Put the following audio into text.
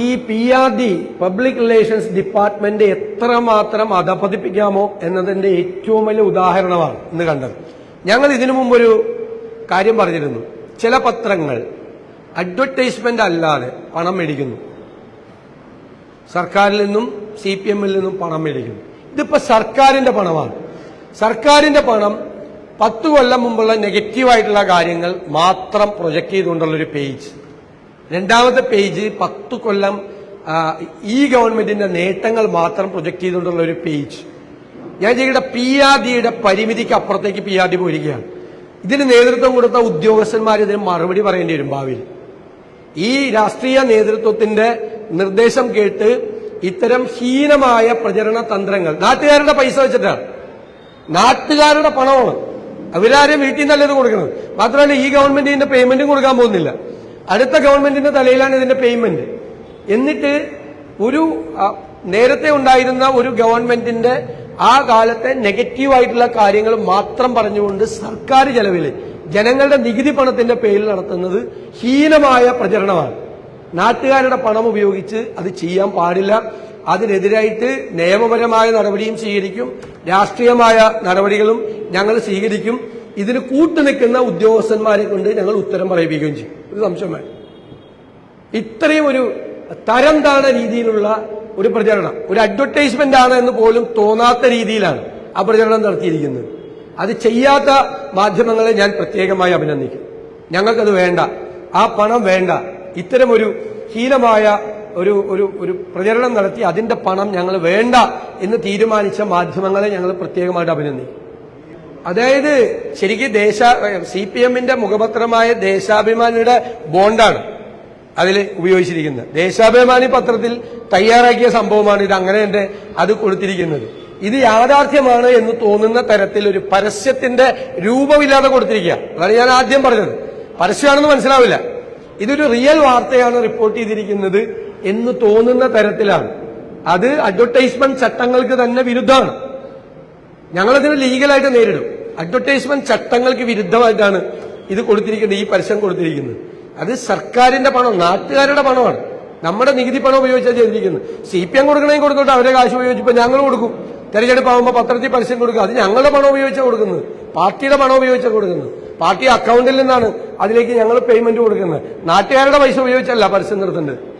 ഈ PRD public relations department എത്രമാത്രം അധപതിപ്പിക്കാമോ എന്നതിന്റെ ഏറ്റവും വലിയ ഉദാഹരണമാണ് ഇന്ന് കണ്ടത്. ഞങ്ങൾ ഇതിനു മുമ്പൊരു കാര്യം പറഞ്ഞിരുന്നു. ചില പത്രങ്ങൾ അഡ്വർടൈസ്മെന്റ് അല്ലാതെ പണം മേടിക്കുന്നു, സർക്കാരിൽ നിന്നും CPM-ൽ നിന്നും പണം മേടിക്കുന്നു. ഇതിപ്പോ സർക്കാരിന്റെ പണമാണ്. സർക്കാരിന്റെ പണം 10 കൊല്ലം മുമ്പുള്ള നെഗറ്റീവായിട്ടുള്ള കാര്യങ്ങൾ മാത്രം പ്രൊജക്ട് ചെയ്തുകൊണ്ടുള്ളൊരു പേജ്. രണ്ടാമത്തെ പേജ് 10 കൊല്ലം ഈ ഗവൺമെന്റിന്റെ നേട്ടങ്ങൾ മാത്രം പ്രൊജക്ട് ചെയ്തുകൊണ്ടുള്ള ഒരു പേജ്. ഞാൻ ചെയ്യേണ്ട PRDയുടെ പരിമിതിക്ക് അപ്പുറത്തേക്ക് PRD പോയിരിക്കുകയാണ്. ഇതിന് നേതൃത്വം കൊടുത്ത ഉദ്യോഗസ്ഥന്മാർ ഇതിന് മറുപടി പറയേണ്ടി വരും ഭാവിയിൽ. ഈ രാഷ്ട്രീയ നേതൃത്വത്തിന്റെ നിർദ്ദേശം കേട്ട് ഇത്തരം ഹീനമായ പ്രചരണ തന്ത്രങ്ങൾ നാട്ടുകാരുടെ പൈസ വെച്ചിട്ടാണ്, നാട്ടുകാരുടെ പണമാണ്. അവരാരും വീട്ടിൽ നിന്നല്ലത് കൊടുക്കുന്നത്. മാത്രമല്ല ഈ ഗവൺമെന്റിന്റെ പേയ്മെന്റും കൊടുക്കാൻ പോകുന്നില്ല. അടുത്ത ഗവൺമെന്റിന്റെ തലയിലാണ് ഇതിന്റെ പേയ്മെന്റ്. എന്നിട്ട് ഒരു നേരത്തെ ഉണ്ടായിരുന്ന ഒരു ഗവൺമെന്റിന്റെ ആ കാലത്തെ നെഗറ്റീവായിട്ടുള്ള കാര്യങ്ങൾ മാത്രം പറഞ്ഞുകൊണ്ട് സർക്കാർ ചെലവിൽ ജനങ്ങളുടെ നികുതി പണത്തിന്റെ പേരിൽ നടത്തുന്നത് ഹീനമായ പ്രചരണമാണ്. നാട്ടുകാരുടെ പണം ഉപയോഗിച്ച് അത് ചെയ്യാൻ പാടില്ല. അതിനെതിരായിട്ട് നിയമപരമായ നടപടിയും സ്വീകരിക്കും, രാഷ്ട്രീയമായ നടപടികളും ഞങ്ങൾ സ്വീകരിക്കും. ഇതിന് കൂട്ടുനിൽക്കുന്ന ഉദ്യോഗസ്ഥന്മാരെ കൊണ്ട് ഞങ്ങൾ ഉത്തരം പറയിപ്പിക്കുകയും ചെയ്യും. ഒരു സംശയം വേണ്ട. ഇത്രയും ഒരു തരം താണ രീതിയിലുള്ള ഒരു പ്രചരണം, ഒരു അഡ്വർടൈസ്മെന്റ് ആണ് എന്ന് പോലും തോന്നാത്ത രീതിയിലാണ് ആ പ്രചരണം നടത്തിയിരിക്കുന്നത്. അത് ചെയ്യാത്ത മാധ്യമങ്ങളെ ഞാൻ പ്രത്യേകമായി അഭിനന്ദിക്കും. ഞങ്ങൾക്കത് വേണ്ട, ആ പണം വേണ്ട. ഇത്തരം ഒരു ഹീനമായ ഒരു ഒരു ഒരു പ്രചരണം നടത്തി അതിന്റെ പണം ഞങ്ങൾ വേണ്ട എന്ന് തീരുമാനിച്ച മാധ്യമങ്ങളെ ഞങ്ങൾ പ്രത്യേകമായിട്ട് അഭിനന്ദിക്കും. അതായത് ശരിക്കും CPM-ന്റെ മുഖപത്രമായ ദേശാഭിമാനിയുടെ ബോണ്ടാണ് അതിൽ ഉപയോഗിച്ചിരിക്കുന്നത്. ദേശാഭിമാനി പത്രത്തിൽ തയ്യാറാക്കിയ സംഭവമാണ് ഇത്. അങ്ങനെ തന്നെ അത് കൊടുത്തിരിക്കുന്നത്. ഇത് യാഥാർത്ഥ്യമാണ് എന്ന് തോന്നുന്ന തരത്തിൽ ഒരു പരസ്യത്തിന്റെ രൂപമില്ലാതെ കൊടുത്തിരിക്കുക. അതാണ് ഞാൻ ആദ്യം പറഞ്ഞത്. പരസ്യമാണെന്ന് മനസ്സിലാവില്ല. ഇതൊരു റിയൽ വാർത്തയാണ് റിപ്പോർട്ട് ചെയ്തിരിക്കുന്നത് എന്ന് തോന്നുന്ന തരത്തിലാണ്. അത് അഡ്വർടൈസ്മെന്റ് ചട്ടങ്ങൾക്ക് തന്നെ വിരുദ്ധമാണ്. ഞങ്ങളതിന് ലീഗലായിട്ട് നേരിടും. അഡ്വർടൈസ്മെന്റ് ചട്ടങ്ങൾക്ക് വിരുദ്ധമായിട്ടാണ് ഇത് കൊടുത്തിരിക്കുന്നത്, ഈ പരസ്യം കൊടുത്തിരിക്കുന്നത്. അത് സർക്കാരിന്റെ പണം, നാട്ടുകാരുടെ പണമാണ്. നമ്മുടെ നികുതി പണം ഉപയോഗിച്ചാണ് ചെയ്തിരിക്കുന്നത്. CPM കൊടുക്കണമെങ്കിൽ കൊടുത്തോട്ടെ, അവരെ കാശ് ഉപയോഗിച്ചപ്പോൾ ഞങ്ങൾ കൊടുക്കും. തെരഞ്ഞെടുപ്പ് ആകുമ്പോൾ പത്രത്തിൽ പരസ്യം കൊടുക്കുക. അത് ഞങ്ങളുടെ പണം ഉപയോഗിച്ചാണ് കൊടുക്കുന്നത്, പാർട്ടിയുടെ പണം ഉപയോഗിച്ചാണ് കൊടുക്കുന്നത്. പാർട്ടി അക്കൗണ്ടിൽ നിന്നാണ് അതിലേക്ക് ഞങ്ങൾ പേയ്മെന്റ് കൊടുക്കുന്നത്. നാട്ടുകാരുടെ പൈസ ഉപയോഗിച്ചല്ല പരസ്യം നിർത്തേണ്ടത്.